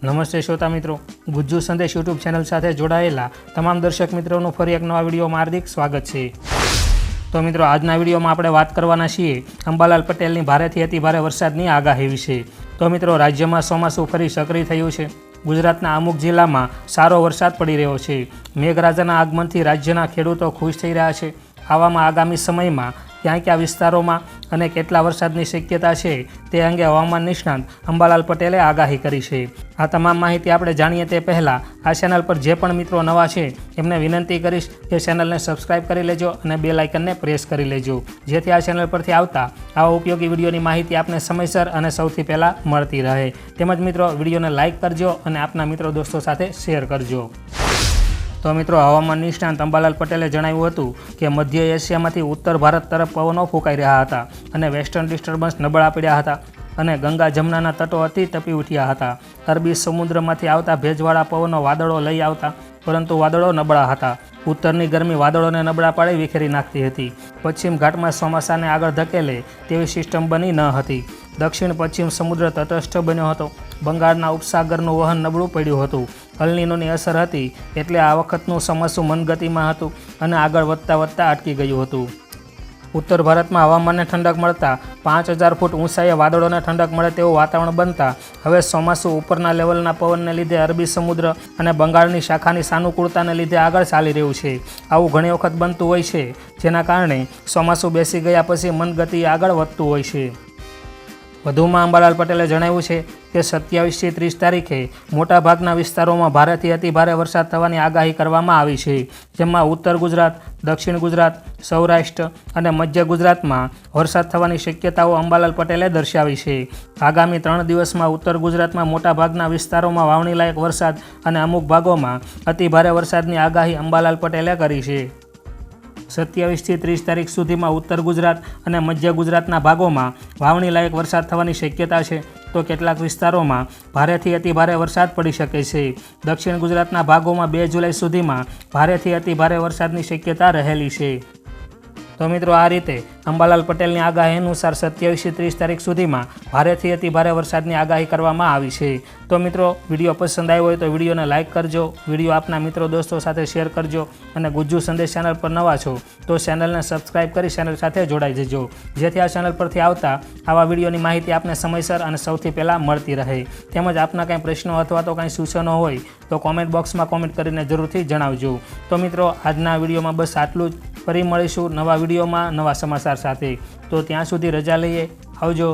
નમસ્તે શ્રોતા મિત્રો, ગુજ્જુ સંદેશ યુટ્યુબ ચેનલ સાથે જોડાયેલા તમામ દર્શક મિત્રોનું ફરી એક નવા વિડીયોમાં હાર્દિક સ્વાગત છે। તો મિત્રો, આજના વિડીયોમાં આપણે વાત કરવાના છીએ અંબાલાલ પટેલની ભારેથી અતિભારે વરસાદની આગાહી વિશે। તો મિત્રો, રાજ્યમાં ચોમાસું ફરી સક્રિય થયું છે। ગુજરાતના અમુક જિલ્લામાં સારો વરસાદ પડી રહ્યો છે। મેઘરાજાના આગમનથી રાજ્યના ખેડૂતો ખુશ થઈ રહ્યા છે। આવામાં આગામી સમયમાં ક્યાં ક્યાં વિસ્તારોમાં અને કેટલા વરસાદની શક્યતા છે તે અંગે હવામાન નિષ્ણાંત અંબાલાલ પટેલે આગાહી કરી છે। આ તમામ માહિતી આપણે જાણીએ તે પહેલાં આ ચેનલ પર જે પણ મિત્રો નવા છે એમને વિનંતી કરીશ કે ચેનલને સબસ્ક્રાઇબ કરી લેજો અને બેલ આઇકનને પ્રેસ કરી લેજો, જેથી આ ચેનલ પરથી આવતા આવા ઉપયોગી વિડીયોની માહિતી આપને સમયસર અને સૌથી પહેલાં મળતી રહે। તેમજ મિત્રો, વિડીયોને લાઇક કરજો અને આપના મિત્રો દોસ્તો સાથે શેર કરજો। તો મિત્રો, હવામાન નિષ્ણાંત અંબાલાલ પટેલે જણાવ્યું હતું કે મધ્ય એશિયામાંથી ઉત્તર ભારત તરફ પવનો ફૂંકાઈ રહ્યા હતા અને વેસ્ટર્ન ડિસ્ટર્બન્સ નબળા પડ્યા હતા અને ગંગા જમનાના તટો અતિ તપી ઉઠ્યા હતા। અરબી સમુદ્રમાંથી આવતા ભેજવાળા પવનો વાદળો લઈ આવતા, પરંતુ વાદળો નબળા હતા। ઉત્તરની ગરમી વાદળોને નબળા પાડી વિખેરી નાખતી હતી। પશ્ચિમ ઘાટમાં ચોમાસાને આગળ ધકેલે તેવી સિસ્ટમ બની ન હતી। દક્ષિણ પશ્ચિમ સમુદ્ર તટસ્થ બન્યો હતો। બંગાળના ઉપસાગરનું વહન નબળું પડ્યું હતું। અલનીનોની અસર હતી, એટલે આ વખતનું ચોમાસું મનગતિમાં હતું અને આગળ વધતા વધતા અટકી ગયું હતું। ઉત્તર ભારતમાં હવામાનને ઠંડક મળતા 5000 ફૂટ ઊંચાઈએ વાદળોને ઠંડક મળે તેવું વાતાવરણ બનતા હવે ચોમાસું ઉપરના લેવલના પવનને લીધે અરબી સમુદ્ર અને બંગાળની શાખાની સાનુકૂળતાને લીધે આગળ ચાલી રહ્યું છે। આવું ઘણી વખત બનતું હોય છે, જેના કારણે ચોમાસું બેસી ગયા પછી મનગતિ આગળ વધતું હોય છે। વધુમાં અંબાલાલ પટેલે જણાવ્યું છે કે 27 થી 30 તારીખે મોટાભાગના વિસ્તારોમાં ભારેથી અતિભારે વરસાદ થવાની આગાહી કરવામાં આવી છે, જેમાં ઉત્તર ગુજરાત, દક્ષિણ ગુજરાત, સૌરાષ્ટ્ર અને મધ્ય ગુજરાતમાં વરસાદ થવાની શક્યતાઓ અંબાલાલ પટેલે દર્શાવી છે। આગામી 3 દિવસમાં ઉત્તર ગુજરાતમાં મોટાભાગના વિસ્તારોમાં વાવણીલાયક વરસાદ અને અમુક ભાગોમાં અતિભારે વરસાદની આગાહી અંબાલાલ પટેલે કરી છે। 27 થી 30 તારીખ સુધીમાં ઉત્તર ગુજરાત અને મધ્ય ગુજરાતના ભાગોમાં વાવણી લાયક વરસાદ થવાની શક્યતા છે, તો કેટલાક વિસ્તારોમાં ભારેથી અતિભારે વરસાદ પડી શકે છે। દક્ષિણ ગુજરાતના ભાગોમાં 2 જુલાઈ સુધીમાં ભારેથી અતિભારે વરસાદની શક્યતા રહેલી છે। તો મિત્રો, આ રીતે અંબાલાલ પટેલની આગાહી અનુસાર 27 થી 30 તારીખ સુધીમાં ભારેથી અતિભારે વરસાદની આગાહી કરવામાં આવી છે। તો મિત્રો, વિડીયો પસંદ આવ્યો હોય તો વિડીયોને લાઇક કરજો, વિડીયો આપના મિત્રો દોસ્તો સાથે શેર કરજો અને ગુજ્જુ સંદેશ ચેનલ પર નવા છો તો ચેનલને સબસ્ક્રાઇબ કરી ચેનલ સાથે જોડાઈ જજો, જેથી આ ચેનલ પરથી આવતા આવા વિડીયોની માહિતી આપને સમયસર અને સૌથી પહેલાં મળતી રહે। તેમજ આપના કંઈ પ્રશ્નો અથવા તો કંઈ સૂચનો હોય તો કોમેન્ટ બોક્સમાં કોમેન્ટ કરીને જરૂરથી જણાવજો। તો મિત્રો, આજના વિડીયોમાં બસ આટલું જ। ફરી મળીશું નવા વિડીયોમાં નવા સમાચાર સાથે। તો ત્યાં સુધી રજા લઈએ, આવજો।